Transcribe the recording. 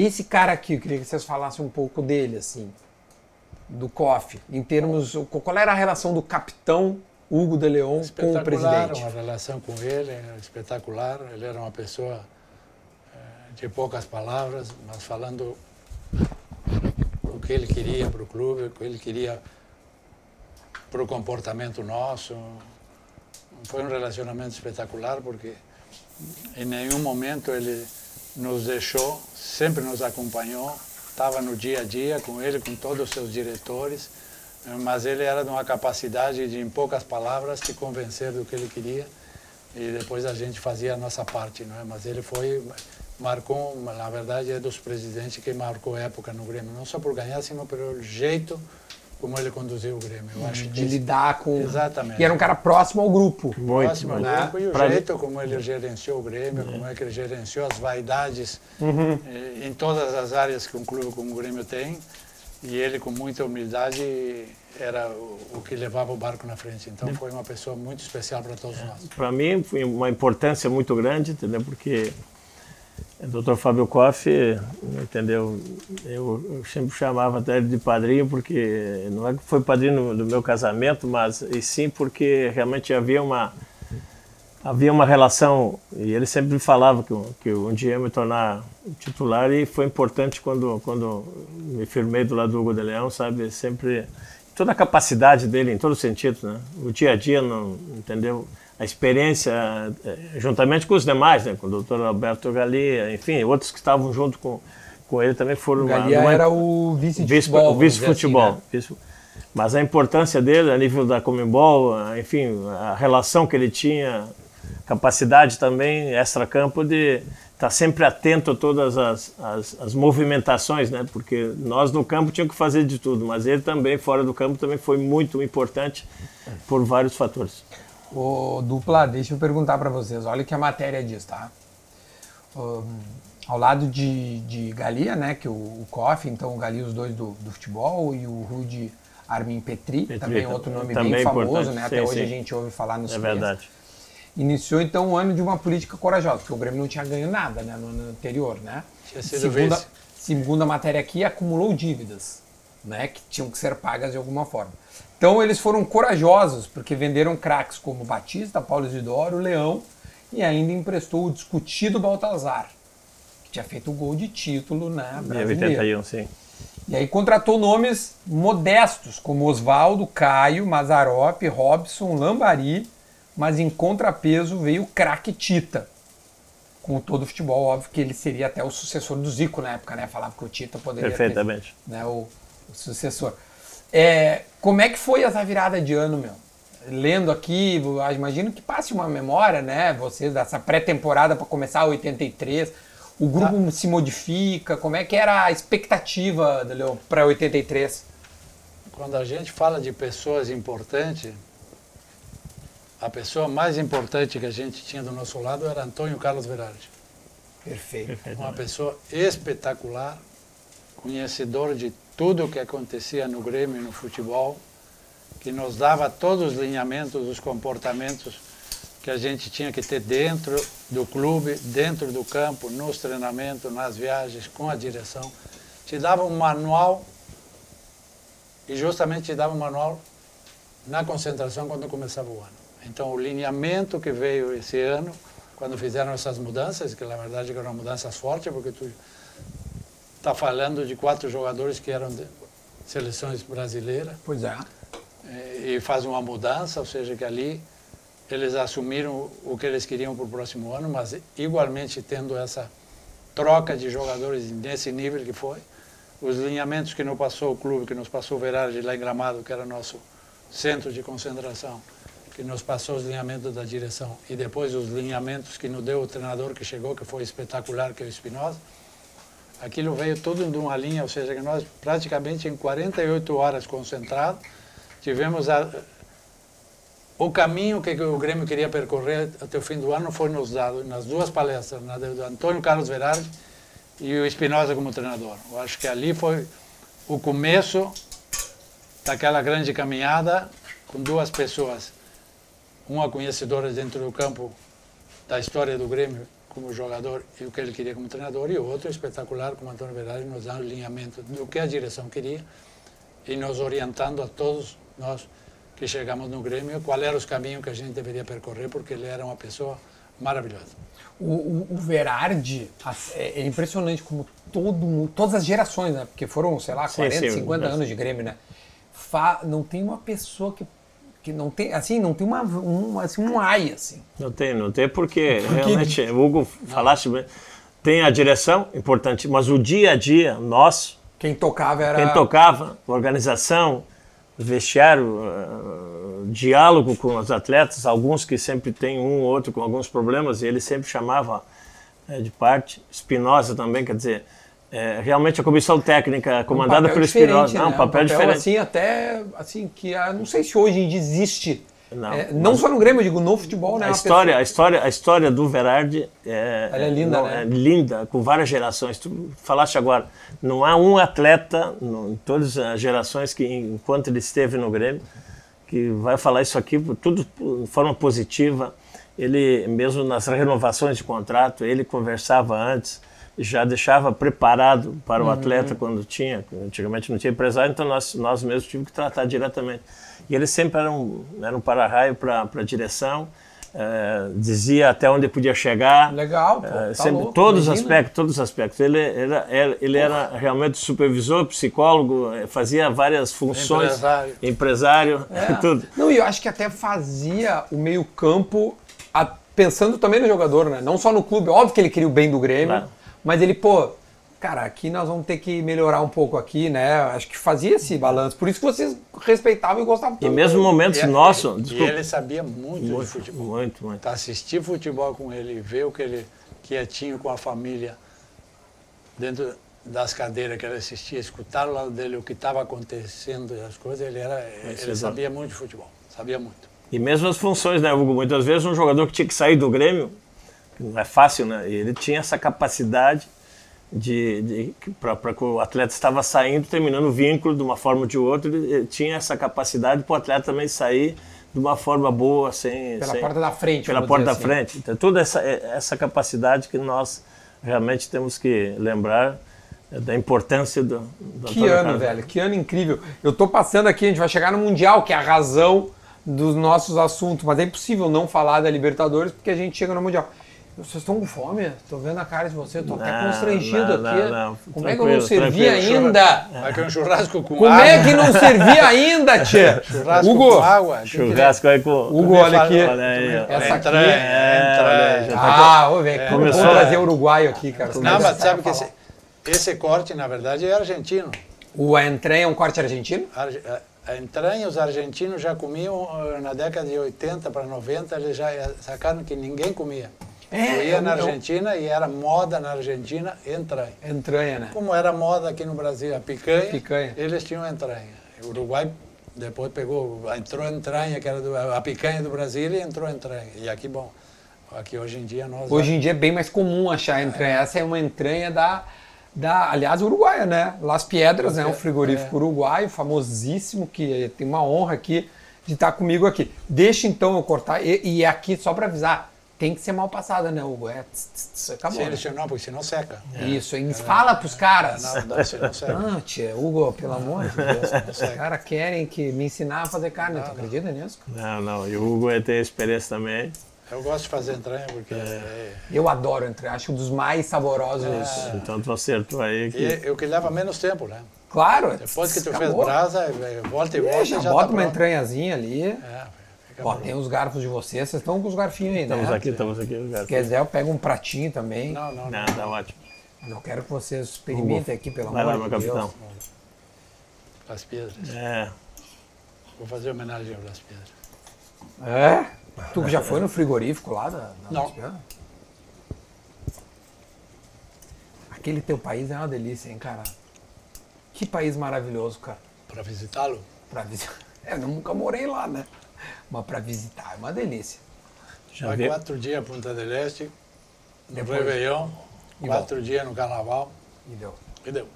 Esse cara aqui, eu queria que vocês falassem um pouco dele, assim, do COF, em termos, qual era a relação do capitão Hugo de Leon com o presidente? Uma relação com ele espetacular. Ele era uma pessoa de poucas palavras, mas falando o que ele queria para o clube, o que ele queria para o comportamento nosso. Foi um relacionamento espetacular, porque em nenhum momento ele nos deixou, sempre nos acompanhou, estava no dia a dia com ele, com todos os seus diretores, mas ele era de uma capacidade de, em poucas palavras, te convencer do que ele queria, e depois a gente fazia a nossa parte, não é? Mas ele marcou, na verdade, é dos presidentes que marcou época no Grêmio, não só por ganhar, sino pelo jeito como ele conduziu o Grêmio. Eu acho de lidar com... Exatamente. E era um cara próximo ao grupo. Próximo ao grupo, e o jeito como ele gerenciou o Grêmio, como é que ele gerenciou as vaidades em todas as áreas que um clube como o Grêmio tem. E ele, com muita humildade, era o que levava o barco na frente. Então foi uma pessoa muito especial para todos nós. Para mim foi uma importância muito grande, entendeu? Porque o Dr. Fábio Koff, entendeu? Eu sempre chamava até ele de padrinho, porque não é que foi padrinho do meu casamento, mas e sim porque realmente havia uma relação, e ele sempre me falava que um dia ia me tornar titular, e foi importante quando me firmei do lado do Hugo de Leão, sabe? Sempre toda a capacidade dele em todos os sentidos, né? O dia a dia, entendeu? A experiência, juntamente com os demais, né? Com o Dr. Alberto Galia, enfim, outros que estavam junto com ele também foram... O Galia era o vice-futebol. Vice-futebol. Assim, né? Mas a importância dele, a nível da Conmebol, enfim, a relação que ele tinha, capacidade também, extra-campo, de estar sempre atento a todas as movimentações, né? Porque nós no campo tínhamos que fazer de tudo, mas ele também, fora do campo, também foi muito importante por vários fatores. Ô, Dupla, deixa eu perguntar para vocês, olha o que a matéria diz, tá? Ao lado de Galia, né, que o Koff, então o Galia, os dois do futebol, e o Rudi Armin Petri, também outro nome bem famoso, né? Até hoje a gente ouve falar nos É verdade. Iniciou então um ano de uma política corajosa, porque o Grêmio não tinha ganho nada, né, no ano anterior, né? Tinha sido segunda matéria aqui, acumulou dívidas, né, que tinham que ser pagas de alguma forma. Então eles foram corajosos, porque venderam craques como Batista, Paulo Isidoro, Leão, e ainda emprestou o discutido Baltazar, que tinha feito o gol de título, né, brasileiro. Em 81, sim. E aí contratou nomes modestos, como Osvaldo, Caio, Mazzaropi, Robson, Lambari, mas em contrapeso veio o craque Tita. Com todo o futebol, óbvio que ele seria até o sucessor do Zico na época, né? Falava que o Tita poderia Perfeitamente. ter, né, o sucessor. Como é que foi essa virada de ano, meu? Lendo aqui, imagino que passe uma memória, né? Vocês, dessa pré-temporada para começar 83, o grupo se modifica, como é que era a expectativa para 83? Quando a gente fala de pessoas importantes, a pessoa mais importante que a gente tinha do nosso lado era Antônio Carlos Verardi. Perfeito. Uma pessoa espetacular, conhecedor de tudo o que acontecia no Grêmio e no futebol, que nos dava todos os lineamentos, os comportamentos que a gente tinha que ter dentro do clube, dentro do campo, nos treinamentos, nas viagens, com a direção. Te dava um manual, e justamente te dava um manual na concentração quando começava o ano. Então, o lineamento que veio esse ano, quando fizeram essas mudanças, que na verdade eram mudanças fortes, porque tu está falando de 4 jogadores que eram de seleções brasileiras. Pois é. E faz uma mudança, ou seja, que ali eles assumiram o que eles queriam para o próximo ano, mas igualmente tendo essa troca de jogadores nesse nível que foi. Os lineamentos que nos passou o clube, que nos passou o Verardi lá em Gramado, que era nosso centro de concentração, que nos passou os lineamentos da direção, e depois os lineamentos que nos deu o treinador que chegou, que foi espetacular, que é o Espinosa. Aquilo veio tudo de uma linha, ou seja, que nós praticamente em 48 horas concentrados, tivemos o caminho que o Grêmio queria percorrer até o fim do ano foi nos dado nas duas palestras, na do Antônio Carlos Verardi e o Espinosa como treinador. Eu acho que ali foi o começo daquela grande caminhada com duas pessoas, uma conhecedora dentro do campo da história do Grêmio, como jogador e o que ele queria como treinador, e outro espetacular como Antônio Verardi, nos dando alinhamento do que a direção queria e nos orientando a todos nós que chegamos no Grêmio qual era os caminhos que a gente deveria percorrer, porque ele era uma pessoa maravilhosa. O Verardi é impressionante como todas as gerações, né? Porque foram, sei lá, 40, 50 anos de Grêmio, né? Não tem uma pessoa que não tem, assim, não tem um ai, assim. Não tem porque realmente, o Hugo falaste bem, tem a direção, importante, mas o dia a dia, nosso... Quem tocava era... Quem tocava, organização, vestiário, diálogo com os atletas, alguns que sempre tem um ou outro com alguns problemas, e ele sempre chamava de parte. Espinosa também, quer dizer, realmente a comissão técnica comandada pelo Espinosa, né? Um papel diferente. Assim, até, assim, que não sei se hoje em dia existe, não só no Grêmio, eu digo, no futebol, né? A história do Verardi ela é linda, né? É linda, com várias gerações. Tu falaste agora, não há um atleta em todas as gerações que, enquanto ele esteve no Grêmio, que vai falar isso aqui, tudo de forma positiva. Ele, mesmo nas renovações de contrato, ele conversava antes, já deixava preparado para o atleta quando tinha. Antigamente não tinha empresário, então nós mesmos tivemos que tratar diretamente. E ele sempre era um para-raio para a direção, dizia até onde podia chegar. Legal, pô, sempre, louco, todos os aspectos. Ele era realmente supervisor, psicólogo, fazia várias funções. Empresário, tudo. Não, e eu acho que até fazia o meio-campo pensando também no jogador, né? Não só no clube. Óbvio que ele queria o bem do Grêmio, mas ele, cara, aqui nós vamos ter que melhorar um pouco aqui, né? Acho que fazia esse balanço. Por isso que vocês respeitavam e gostavam tanto. E mesmo momentos nossos... E ele sabia muito de futebol. Muito. Assistir futebol com ele, ver o que ele quietinho com a família, dentro das cadeiras que ele assistia, escutar ao lado dele o que estava acontecendo e as coisas, ele sabia muito de futebol. Sabia muito. E mesmo as funções, né, Hugo? Muitas vezes um jogador que tinha que sair do Grêmio, não é fácil, né? Ele tinha essa capacidade para que o atleta estava saindo, terminando o vínculo de uma forma ou de outra, ele tinha essa capacidade para o atleta também sair de uma forma boa, pela porta da frente. Pela porta da frente. Então, toda essa capacidade que nós realmente temos que lembrar da importância do Que ano, velho, que ano incrível. Eu tô passando aqui, a gente vai chegar no Mundial, que é a razão dos nossos assuntos, mas é impossível não falar da Libertadores porque a gente chega no Mundial. Vocês estão com fome? Tô vendo a cara de vocês, tô até constrangido aqui. Não, como é que eu não servi ainda? Vai ter um churrasco com Como água. é que não servi ainda, tia? Churrasco Hugo, com água. Churrasco aí com... Hugo, olha aqui. Olha aí, Essa aqui entranha. Velho, vamos trazer uruguaio aqui, cara. Não, mas sabe que esse corte, na verdade, é argentino. O entranha é um corte argentino? A entranha, os argentinos já comiam na década de 80 para 90, eles já sacaram que ninguém comia. Eu ia na Argentina e era moda na Argentina entranha. Entranha, né? Como era moda aqui no Brasil a picanha. Eles tinham entranha. O Uruguai depois entrou entranha, que era a picanha do Brasil, e entrou entranha. E aqui, bom, aqui hoje em dia nós... Hoje em dia é bem mais comum achar entranha. Essa é uma entranha aliás, uruguaia, né? Las Piedras, né? Um frigorífico uruguaio, famosíssimo, que tem uma honra aqui de estar comigo aqui. Deixa então eu cortar, e aqui só para avisar, tem que ser mal passada, né, Hugo? Acabou. Sim, não, porque senão seca. Isso, fala pros caras. Não, senão seca. Não, tia, Hugo, pelo amor de Deus, os caras querem me ensinar a fazer carne, tu acredita nisso? Não, e o Hugo tem experiência também. Eu gosto de fazer entranha porque... Eu adoro entranha, acho um dos mais saborosos. Então tu acertou aí. E o que leva menos tempo, né? Claro. Depois que tu fez brasa, volta e volta, já bota tá uma pronto. entranhazinha ali. Ó, tem os garfos de vocês estão com os garfinhos aí, né? Estamos aqui. Se quiser, eu pego um pratinho também. Não, tá ótimo. Mas eu quero que vocês experimentem aqui, pelo Vai lá, amor meu de Deus. capitão. Las Piedras. Vou fazer homenagem ao Las Piedras. Tu que já foi no frigorífico lá Não. Aquele teu país é uma delícia, hein, cara? Que país maravilhoso, cara. Para visitá-lo? Pra visitar. Eu nunca morei lá, né? Mas pra visitar é uma delícia. Vai 4 dias a Punta del Este, no Réveillon, 4 dias no Carnaval. E deu. E deu.